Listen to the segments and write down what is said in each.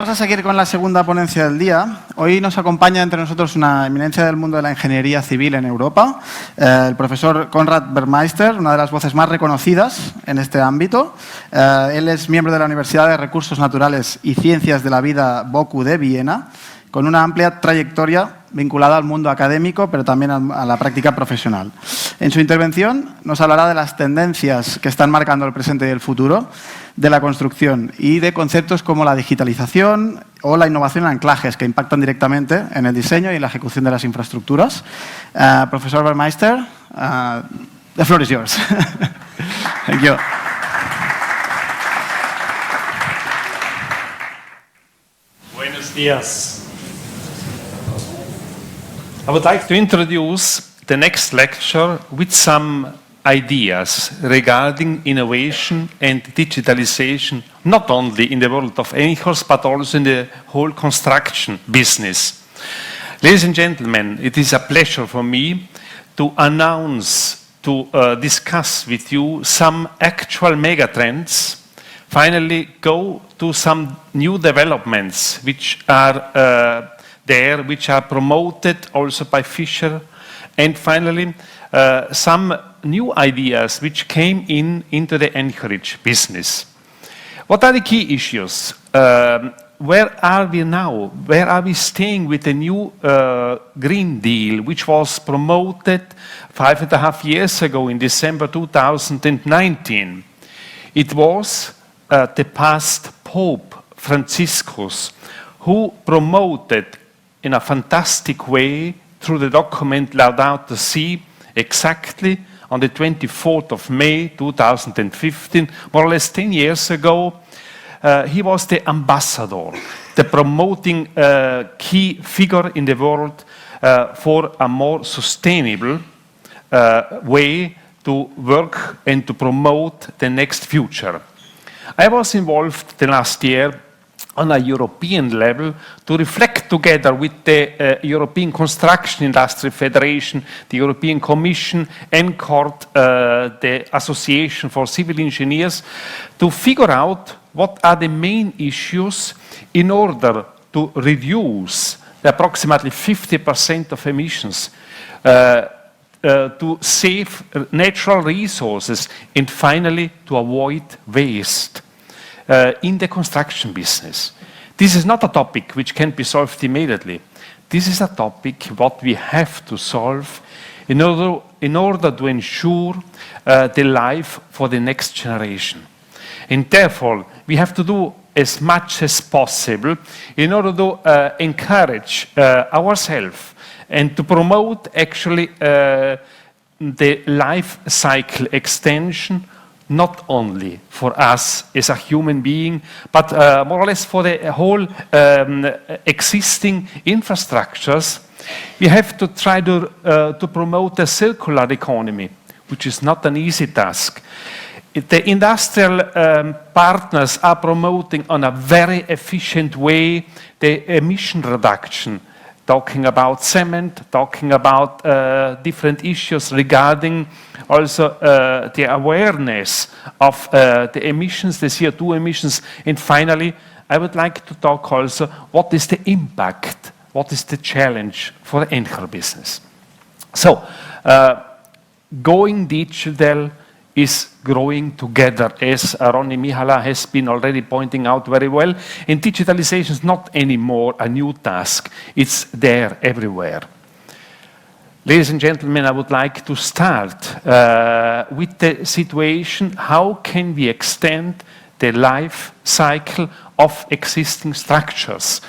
Vamos a seguir con la segunda ponencia del día. Hoy nos acompaña entre nosotros una eminencia del mundo de la ingeniería civil en Europa, el profesor Konrad Bergmeister, una de las voces más reconocidas en este ámbito. Él es miembro de la Universidad de Recursos Naturales y Ciencias de la Vida BOKU de Viena, con una amplia trayectoria vinculada al mundo académico, pero también a la práctica profesional. En su intervención nos hablará de las tendencias que están marcando el presente y el futuro de la construcción y de conceptos como la digitalización o la innovación en anclajes que impactan directamente en el diseño y en la ejecución de las infraestructuras. Profesor Bergmeister, the floor is yours. Thank you. Buenos días. I would like to introduce the next lecture with some ideas regarding innovation and digitalization, not only in the world of anchors, but also in the whole construction business. Ladies and gentlemen, it is a pleasure for me to announce, to discuss with you some actual megatrends, finally go to some new developments which are there, which are promoted also by Fisher, and finally some new ideas which came into the anchorage business. What are the key issues? Where are we now? Where are we staying with the new Green Deal, which was promoted 5.5 years ago in December 2019? It was the past Pope Franciscus who promoted in a fantastic way through the document Laudato Si, exactly on the 24th of May 2015, more or less 10 years ago. He was the ambassador, the promoting key figure in the world for a more sustainable way to work and to promote the next future. I was involved the last year on a European level to reflect together with the European Construction Industry Federation, the European Commission, and the Association for Civil Engineers, to figure out what are the main issues in order to reduce the approximately 50% of emissions, to save natural resources, and finally to avoid waste. In the construction business. This is not a topic which can be solved immediately. This is a topic what we have to solve in order to ensure the life for the next generation. And therefore, we have to do as much as possible in order to encourage ourselves and to promote actually the life cycle extension, not only for us as a human being, but more or less for the whole existing infrastructures. We have to try to promote a circular economy, which is not an easy task. The industrial partners are promoting on a very efficient way the emission reduction, talking about cement, talking about different issues regarding also the awareness of the emissions, the CO2 emissions. And finally, I would like to talk also what is the impact, what is the challenge for the anchor business. So, going digital is growing together, as Ronnie Mihala has been already pointing out very well. And digitalization is not anymore a new task. It's there everywhere. Ladies and gentlemen, I would like to start with the situation, how can we extend the life cycle of existing structures.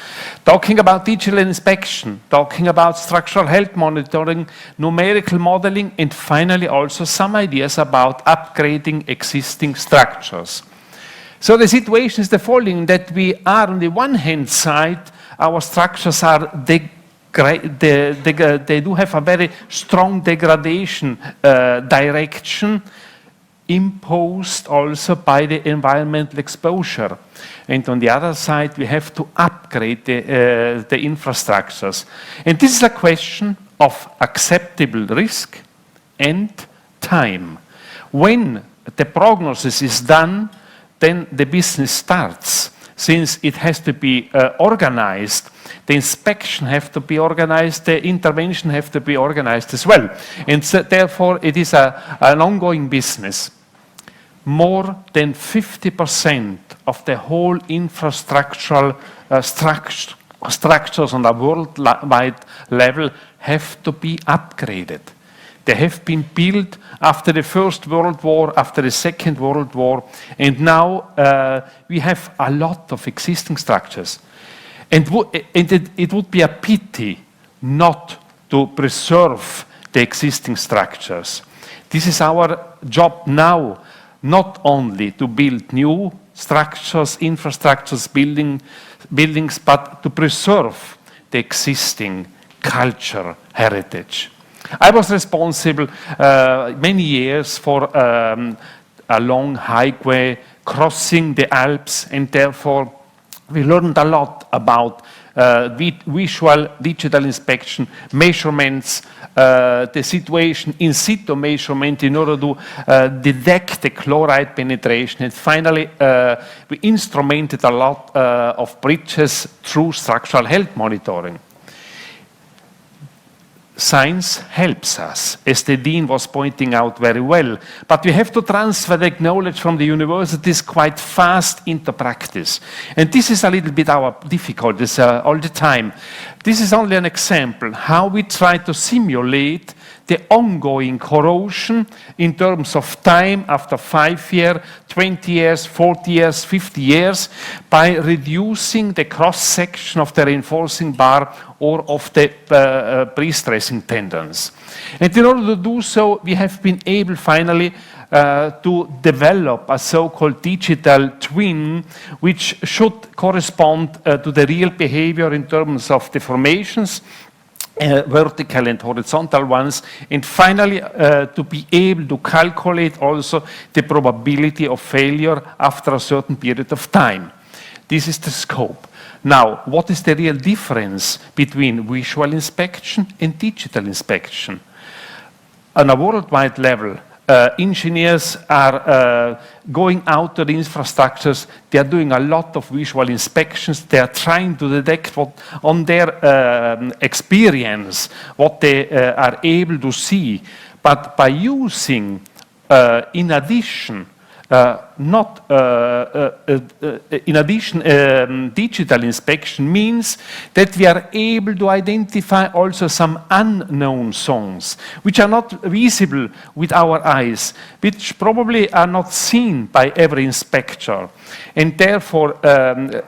Talking about digital inspection, talking about structural health monitoring, numerical modeling, and finally also some ideas about upgrading existing structures. So the situation is the following, that we are on the one hand side, our structures are they do have a very strong degradation direction, imposed also by the environmental exposure. And on the other side, we have to upgrade the infrastructures. And this is a question of acceptable risk and time. When the prognosis is done, then the business starts. since it has to be organized, the inspection have to be organized, the intervention have to be organized as well. And so therefore, it is an ongoing business. More than 50% of the whole infrastructural structures on a worldwide level have to be upgraded. They have been built after the First World War, after the Second World War, and now we have a lot of existing structures. And it would be a pity not to preserve the existing structures. This is our job now, not only to build new structures, infrastructures, buildings, but to preserve the existing culture heritage. I was responsible many years for a long highway crossing the Alps, and therefore we learned a lot about visual digital inspection, measurements, the situation in situ measurement in order to detect the chloride penetration. And finally, we instrumented a lot of bridges through structural health monitoring. Science helps us, as the dean was pointing out very well, but we have to transfer the knowledge from the universities quite fast into practice. And this is a little bit our difficulties all the time. This is only an example how we try to simulate the ongoing corrosion in terms of time after 5 years, 20 years, 40 years, 50 years by reducing the cross-section of the reinforcing bar or of the pre-stressing tendons. And in order to do so, we have been able finally to develop a so-called digital twin, which should correspond to the real behavior in terms of deformations, vertical and horizontal ones, and finally to be able to calculate also the probability of failure after a certain period of time. This is the scope. Now, what is the real difference between visual inspection and digital inspection? On a worldwide level, engineers are going out to the infrastructures. They are doing a lot of visual inspections. They are trying to detect what, on their experience, what they are able to see. But by using, in addition, digital inspection means that we are able to identify also some unknown zones, which are not visible with our eyes, which probably are not seen by every inspector. And therefore,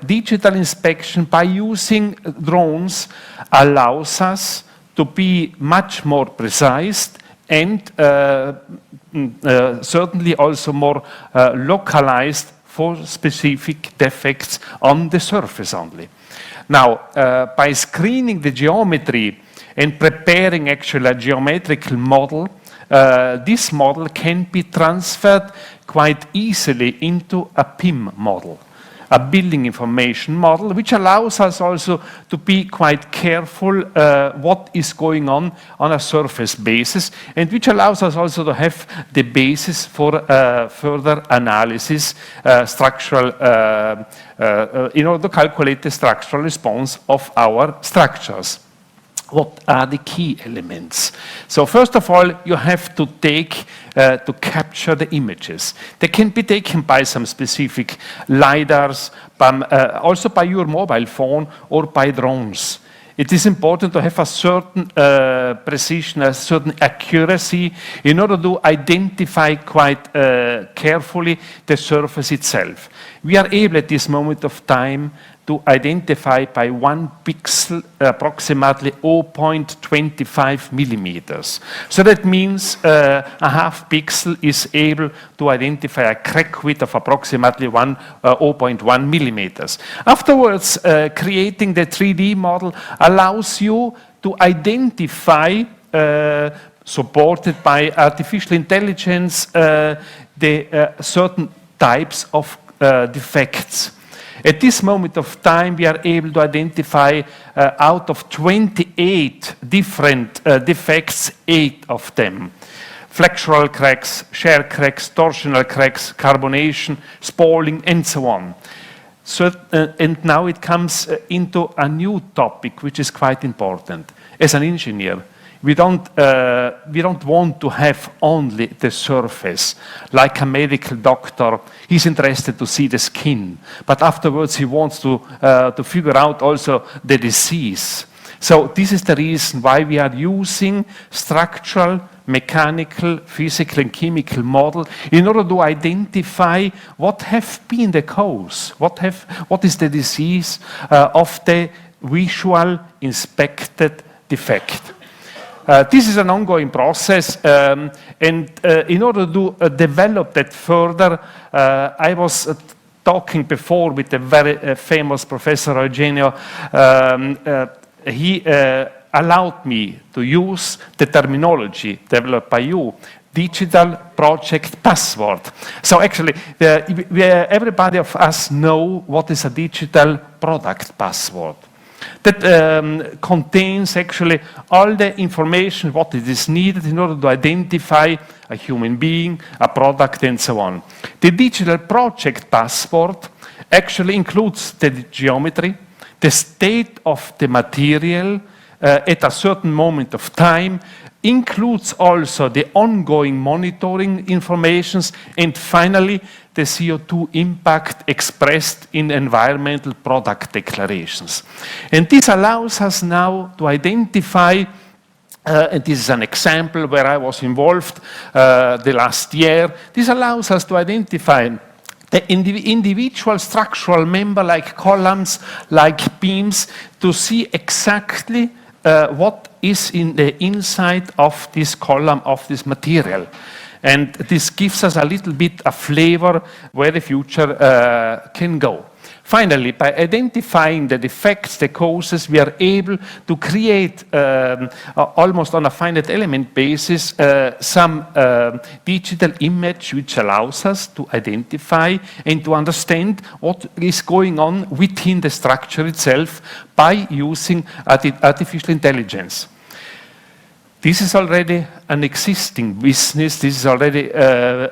digital inspection by using drones allows us to be much more precise and certainly also more localized for specific defects on the surface only. Now, by screening the geometry and preparing actually a geometrical model, this model can be transferred quite easily into a PIM model, a building information model, which allows us also to be quite careful what is going on a surface basis, and which allows us also to have the basis for further analysis, structural, in order to calculate the structural response of our structures. What are the key elements? So first of all, you have to to capture the images. They can be taken by some specific LiDARs, also by your mobile phone or by drones. It is important to have a certain precision, a certain accuracy in order to identify quite carefully the surface itself. We are able at this moment of time to identify by 1 pixel approximately 0.25 millimeters. So that means a half pixel is able to identify a crack width of approximately 0.1 millimeters. Afterwards, creating the 3D model allows you to identify, supported by artificial intelligence, the certain types of defects. At this moment of time, we are able to identify out of 28 different defects, 8 of them. Flexural cracks, shear cracks, torsional cracks, carbonation, spalling, and so on. And now it comes into a new topic, which is quite important. As an engineer, we don't want to have only the surface. Like a medical doctor, he's interested to see the skin, but afterwards he wants to figure out also the disease. So this is the reason why we are using structural, mechanical, physical and chemical model in order to identify what have been the cause, what is the disease of the visual inspected defect. This is an ongoing process, and in order to develop that further, I was talking before with a very famous Professor Eugenio. He allowed me to use the terminology developed by you, digital project password. So actually, everybody of us know what is a digital product password. That contains actually all the information, what it is needed in order to identify a human being, a product, and so on. The digital project password actually includes the geometry, the state of the material at a certain moment of time, includes also the ongoing monitoring informations, and finally, the CO2 impact expressed in environmental product declarations. And this allows us now to identify, and this is an example where I was involved the last year, this allows us to identify the individual structural member like columns, like beams, to see exactly what is in the inside of this column, of this material. And this gives us a little bit a flavor where the future can go. Finally, by identifying the defects, the causes, we are able to create, almost on a finite element basis, some digital image which allows us to identify and to understand what is going on within the structure itself by using artificial intelligence. This is already an existing business. This is already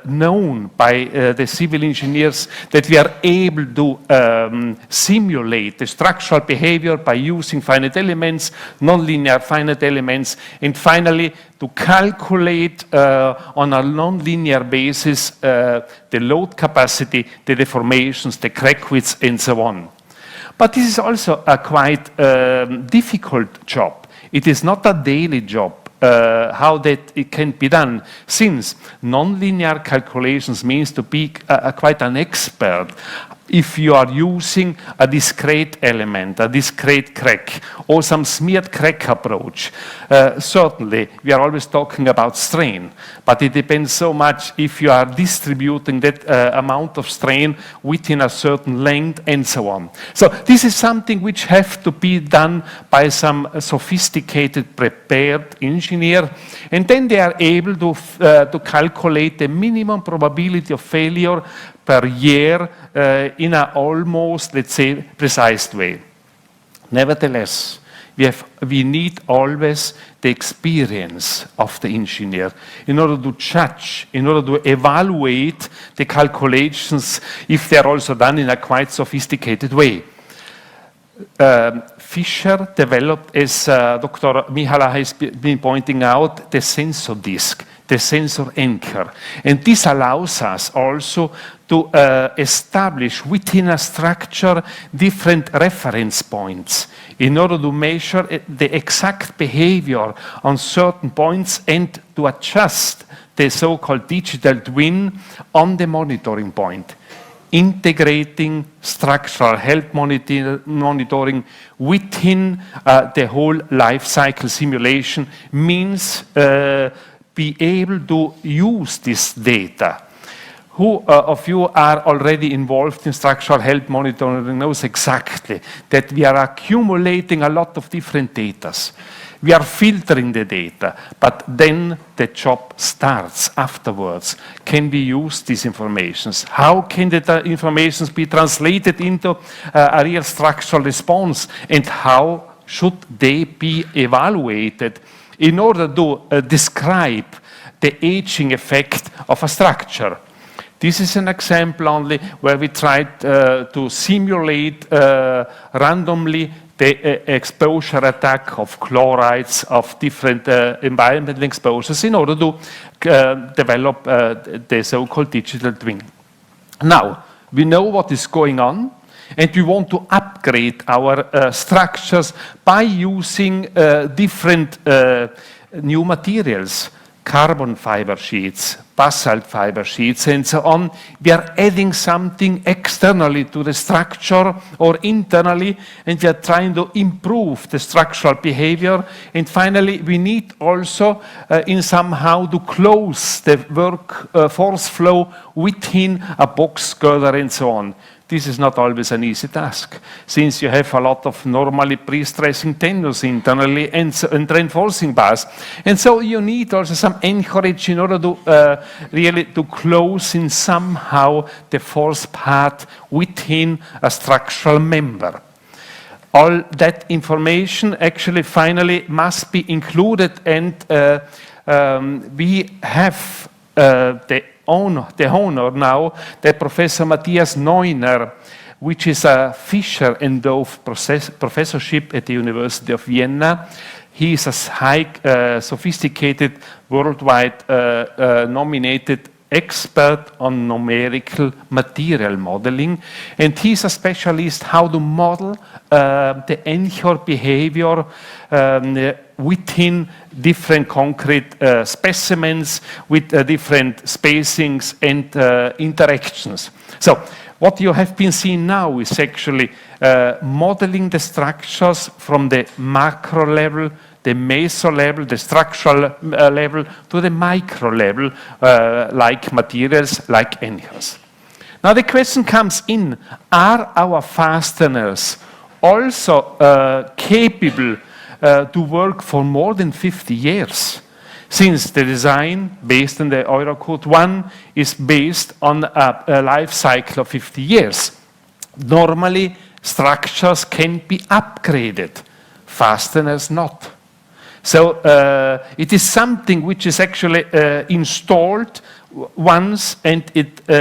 known by the civil engineers, that we are able to simulate the structural behavior by using finite elements, nonlinear finite elements, and finally to calculate on a nonlinear basis the load capacity, the deformations, the crack widths, and so on. But this is also a quite difficult job. It is not a daily job. How that it can be done, since nonlinear calculations means to be quite an expert if you are using a discrete element, a discrete crack, or some smeared crack approach. Certainly, we are always talking about strain, but it depends so much if you are distributing that amount of strain within a certain length and so on. So this is something which has to be done by some sophisticated, prepared engineer, and then they are able to calculate the minimum probability of failure per year in an almost, let's say, precise way. Nevertheless, we need always the experience of the engineer in order to judge, in order to evaluate the calculations if they are also done in a quite sophisticated way. Fischer developed, as Dr. Mihala has been pointing out, the sensor disk, the sensor anchor. And this allows us also to establish within a structure different reference points in order to measure the exact behavior on certain points and to adjust the so-called digital twin on the monitoring point. Integrating structural health monitoring within the whole life cycle simulation means be able to use this data. Who of you are already involved in structural health monitoring knows exactly that we are accumulating a lot of different data. We are filtering the data, but then the job starts afterwards. Can we use these informations? How can the information be translated into a real structural response? And how should they be evaluated in order to describe the aging effect of a structure? This is an example only where we tried to simulate randomly the exposure attack of chlorides, of different environmental exposures in order to develop the so-called digital twin. Now, we know what is going on, and we want to upgrade our structures by using different new materials, carbon fiber sheets, basalt fiber sheets, and so on. We are adding something externally to the structure or internally, and we are trying to improve the structural behavior. And finally, we need also in somehow to close the work force flow within a box girder and so on. This is not always an easy task, since you have a lot of normally pre-stressing tendons internally and reinforcing bars. And so you need also some anchorage in order to really to close in somehow the force path within a structural member. All that information actually finally must be included, and we have the honor now that Professor Matthias Neuner, which is a Fischer and Dove professorship at the University of Vienna. He is a high, sophisticated, worldwide nominated expert on numerical material modeling, and he's a specialist how to model the anchor behavior within different concrete specimens with different spacings and interactions. So what you have been seeing now is actually modeling the structures from the macro level, the meso level, the structural level, to the micro level, like materials, like anchors. Now the question comes in, are our fasteners also capable to work for more than 50 years? Since the design based on the Eurocode 1 is based on a life cycle of 50 years. Normally, structures can be upgraded, fasteners not. So it is something which is actually installed once, and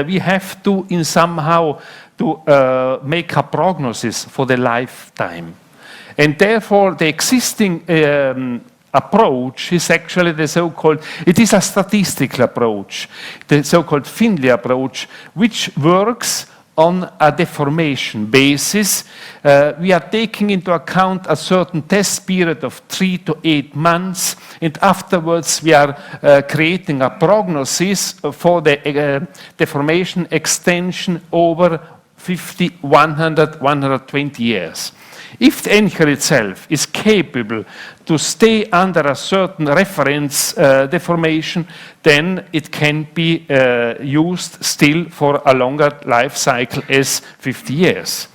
we have to in somehow to make a prognosis for the lifetime. And therefore, the existing approach is actually the so-called, it is a statistical approach, the so-called Findlay approach, which works on a deformation basis. We are taking into account a certain test period of 3 to 8 months, and afterwards we are creating a prognosis for the deformation extension over 50, 100, 120 years. If the anchor itself is capable to stay under a certain reference deformation, then it can be used still for a longer life cycle as 50 years.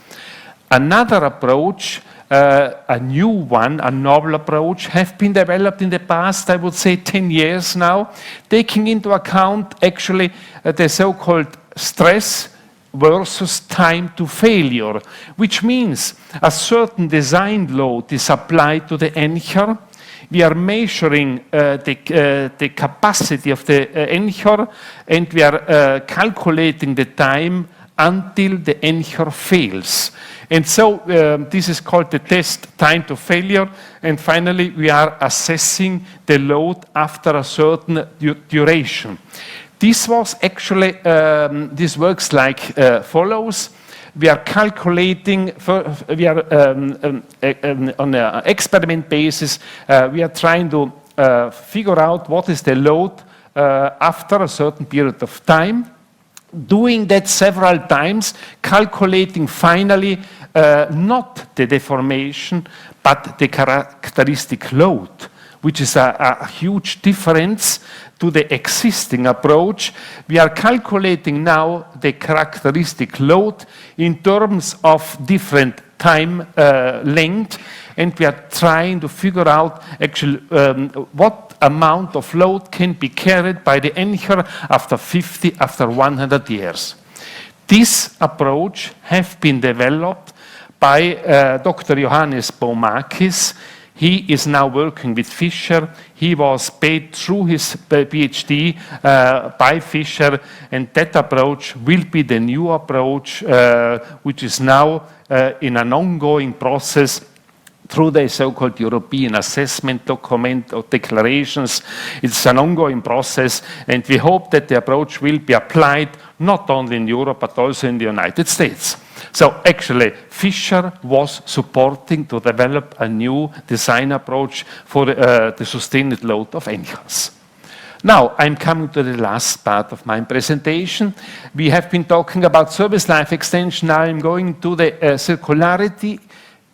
Another approach, a new one, a novel approach, have been developed in the past, I would say 10 years now, taking into account actually the so-called stress versus time to failure, which means a certain design load is applied to the anchor. We are measuring the capacity of the anchor, and we are calculating the time until the anchor fails. And so this is called the test time to failure, and finally we are assessing the load after a certain duration. This was actually, this works like follows. We are calculating, we are on an experiment basis, we are trying to figure out what is the load after a certain period of time. Doing that several times, calculating finally not the deformation, but the characteristic load, which is a huge difference to the existing approach. We are calculating now the characteristic load in terms of different time length, and we are trying to figure out actually what amount of load can be carried by the anchor after 50, after 100 years. This approach has been developed by Dr. Johannes Baumakis. He is now working with Fisher. He was paid through his PhD by Fisher, and that approach will be the new approach, which is now in an ongoing process through the so-called European assessment document or declarations. It's an ongoing process, and we hope that the approach will be applied not only in Europe, but also in the United States. So actually, Fisher was supporting to develop a new design approach for the sustained load of anclages. Now, I'm coming to the last part of my presentation. We have been talking about service life extension. Now I'm going to the circularity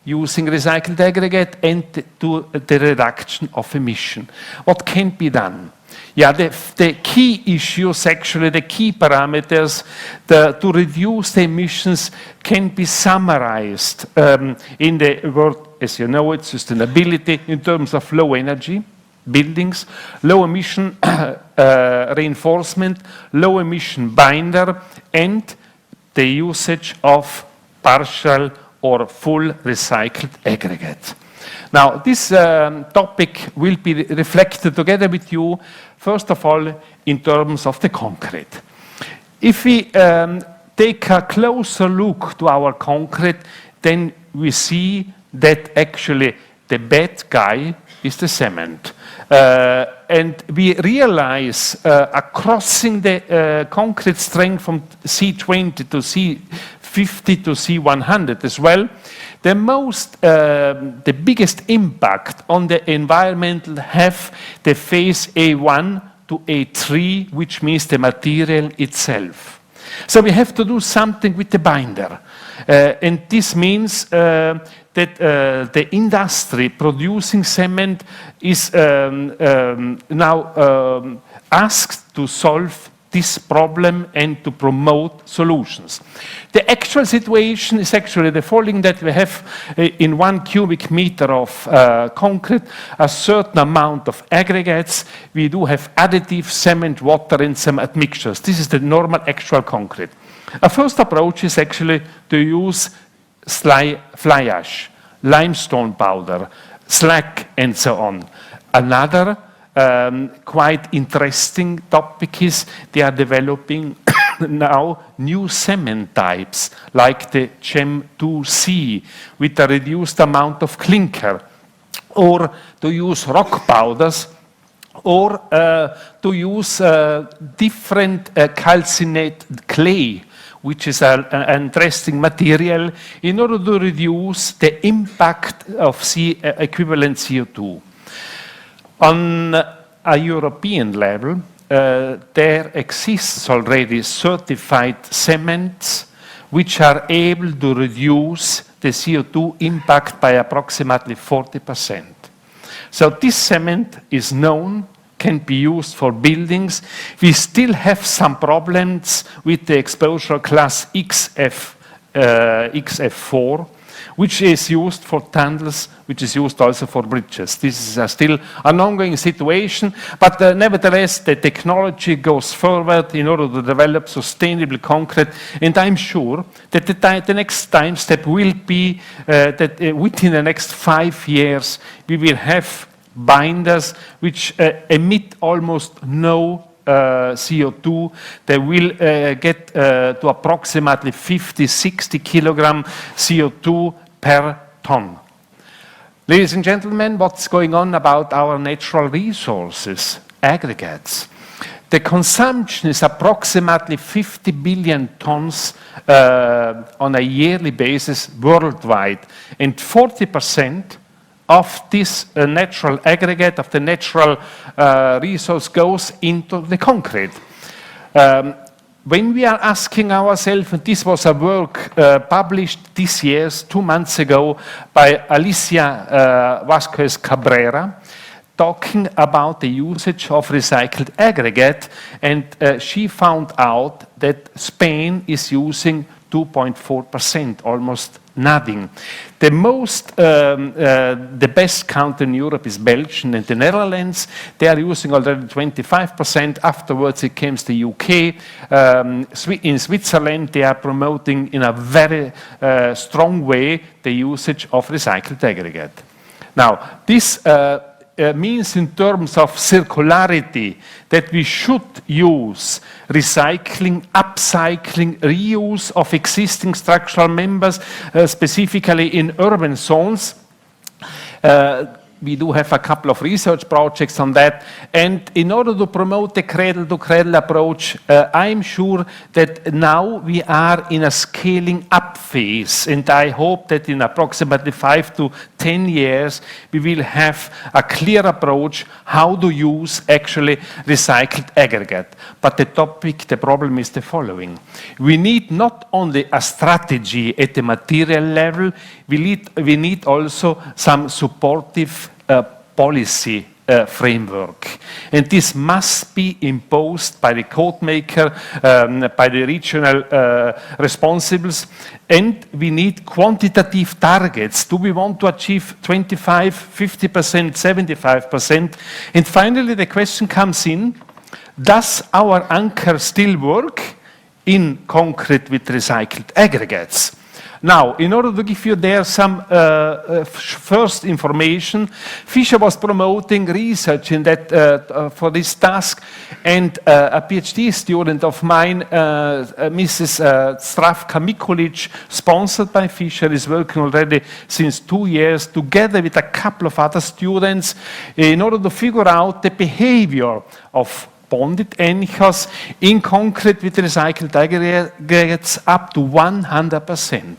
using recycled aggregate and to the reduction of emission. What can be done? Yeah, the key issues, actually, the key parameters to reduce the emissions can be summarized in the word, as you know it, sustainability in terms of low energy buildings, low emission reinforcement, low emission binder, and the usage of partial or full recycled aggregate. Now, this topic will be reflected together with you, first of all, in terms of the concrete. If we take a closer look to our concrete, then we see that actually the bad guy is the cement. And we realize crossing the concrete strength from C20 to C50 to C100 as well, the biggest impact on the environment have the phase A1 to A3, which means the material itself. So we have to do something with the binder. And this means that the industry producing cement is now asked to solve this problem and to promote solutions. The actual situation is actually the following, that we have in 1 cubic meter of concrete a certain amount of aggregates. We do have additive, cement, water, and some admixtures. This is the normal actual concrete. A first approach is actually to use fly ash, limestone powder, slag, and so on. Another quite interesting topic is they are developing now new cement types like the Chem2C with a reduced amount of clinker, or to use rock powders, or to use different calcinate clay, which is an interesting material, in order to reduce the impact of equivalent CO2. On a European level, there exists already certified cements which are able to reduce the CO2 impact by approximately 40%. So this cement is known, can be used for buildings. We still have some problems with the exposure class XF4, which is used for tunnels, which is used also for bridges. This is still an ongoing situation, but nevertheless, the technology goes forward in order to develop sustainable concrete, and I'm sure that the next time step will be that within the next 5 years, we will have binders which emit almost no CO2. They will get to approximately 50-60 kilogram CO2 per ton. Ladies and gentlemen, what's going on about our natural resources, aggregates? The consumption is approximately 50 billion tons on a yearly basis worldwide, and 40% of this natural aggregate, of the natural resource, goes into the concrete. When we are asking ourselves, and this was a work published this year, 2 months ago, by Alicia Vasquez Cabrera, talking about the usage of recycled aggregate, and she found out that Spain is using 2.4%, almost nothing. The best country in Europe is Belgium and the Netherlands. They are using already 25%. Afterwards, it comes the UK. In Switzerland, they are promoting in a very strong way the usage of recycled aggregate. Now, this means in terms of circularity that we should use recycling, upcycling, reuse of existing structural members, specifically in urban zones. We do have a couple of research projects on that. And in order to promote the cradle-to-cradle approach, I'm sure that now we are in a scaling up phase. And I hope that in approximately 5 to 10 years, we will have a clear approach how to use actually recycled aggregate. But the problem is the following. We need not only a strategy at the material level, we need also some supportive policy framework. And this must be imposed by the code maker, by the regional responsibles, and we need quantitative targets. Do we want to achieve 25, 50%, 75%? And finally, the question comes in, does our anchor still work in concrete with recycled aggregates? Now, in order to give you there some first information, Fischer was promoting research in that for this task, and a PhD student of mine, Mrs. Zdravka Mikulic, sponsored by Fischer, is working already since 2 years together with a couple of other students in order to figure out the behavior of bonded anchors in concrete with recycled aggregates up to 100%.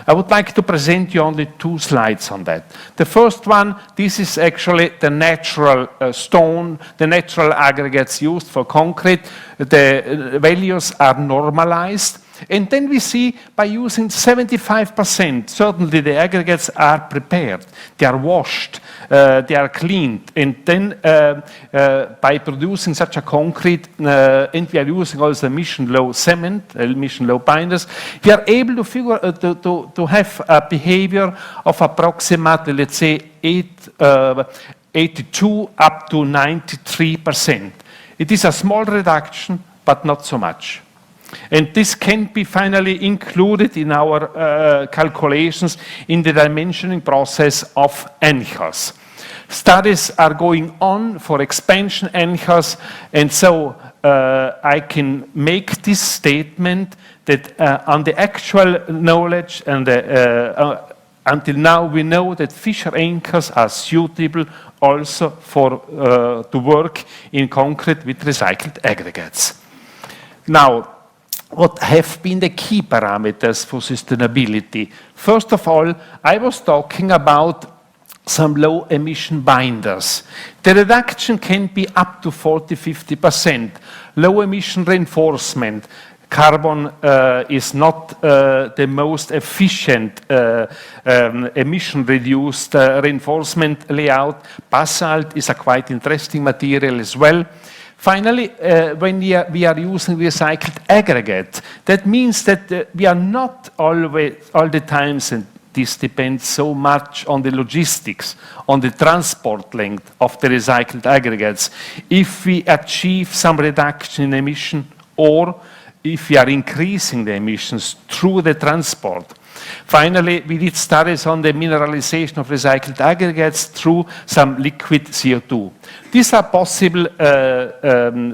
I would like to present you only 2 slides on that. The first one, this is actually the natural stone, the natural aggregates used for concrete. The values are normalized. And then we see by using 75%, certainly the aggregates are prepared, they are washed, they are cleaned, and then by producing such a concrete, and we are using also emission-low cement, emission-low binders, we are able to figure to have a behavior of approximately, let's say, 82 up to 93%. It is a small reduction, but not so much. And this can be finally included in our calculations in the dimensioning process of anchors. Studies are going on for expansion anchors, and so I can make this statement that on the actual knowledge and until now we know that Fischer anchors are suitable also for to work in concrete with recycled aggregates. Now, what have been the key parameters for sustainability? First of all, I was talking about some low emission binders. The reduction can be up to 40-50%. Low emission reinforcement. Carbon is not the most efficient emission reduced reinforcement layout. Basalt is a quite interesting material as well. Finally, when we are using recycled aggregate, that means that we are not always, all the times, and this depends so much on the logistics, on the transport length of the recycled aggregates, if we achieve some reduction in emission or if we are increasing the emissions through the transport. Finally, we did studies on the mineralization of recycled aggregates through some liquid CO2. These are possible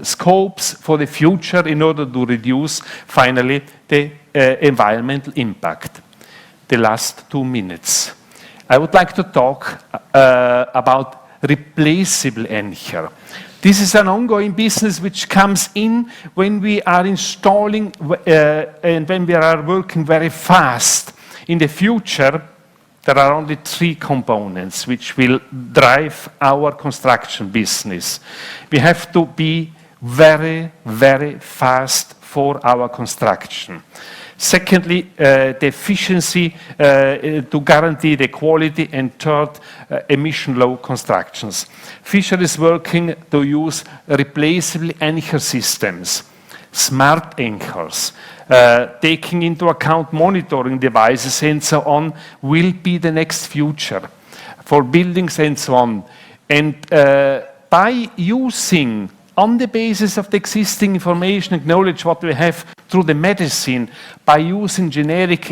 scopes for the future in order to reduce, finally, the environmental impact. The last 2 minutes. I would like to talk about replaceable anchor. This is an ongoing business which comes in when we are installing and when we are working very fast. In the future, there are only 3 components which will drive our construction business. We have to be very, very fast for our construction. Secondly, the efficiency to guarantee the quality, and third, emission-low constructions. Fischer is working to use replaceable anchor systems, smart anchors, taking into account monitoring devices and so on, will be the next future for buildings and so on. And by using, on the basis of the existing information and knowledge what we have through the medicine, by using generic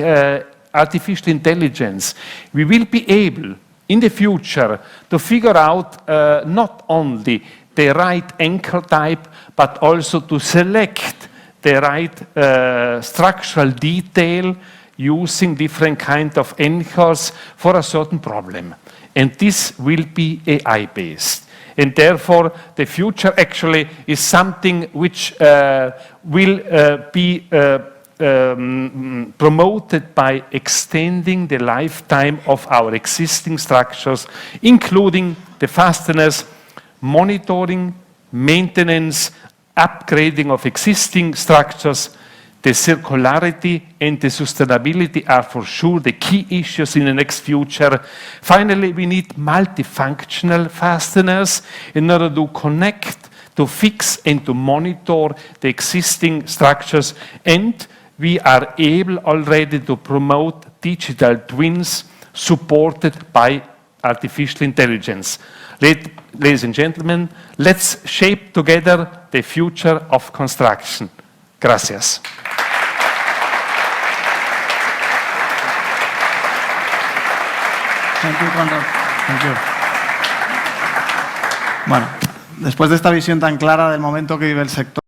artificial intelligence, we will be able, in the future to figure out not only the right anchor type, but also to select the right structural detail using different kind of anchors for a certain problem. And this will be AI-based. And therefore, the future actually is something which will be promoted by extending the lifetime of our existing structures, including the fasteners, monitoring, maintenance, upgrading of existing structures. The circularity and the sustainability are for sure the key issues in the next future. Finally, we need multifunctional fasteners in order to connect, to fix and to monitor the existing structures, and we are able already to promote digital twins supported by artificial intelligence. Ladies and gentlemen, let's shape together the future of construction. Gracias. Thank you, Konrad. Thank you. Bueno, después de esta visión tan clara del momento que vive el sector,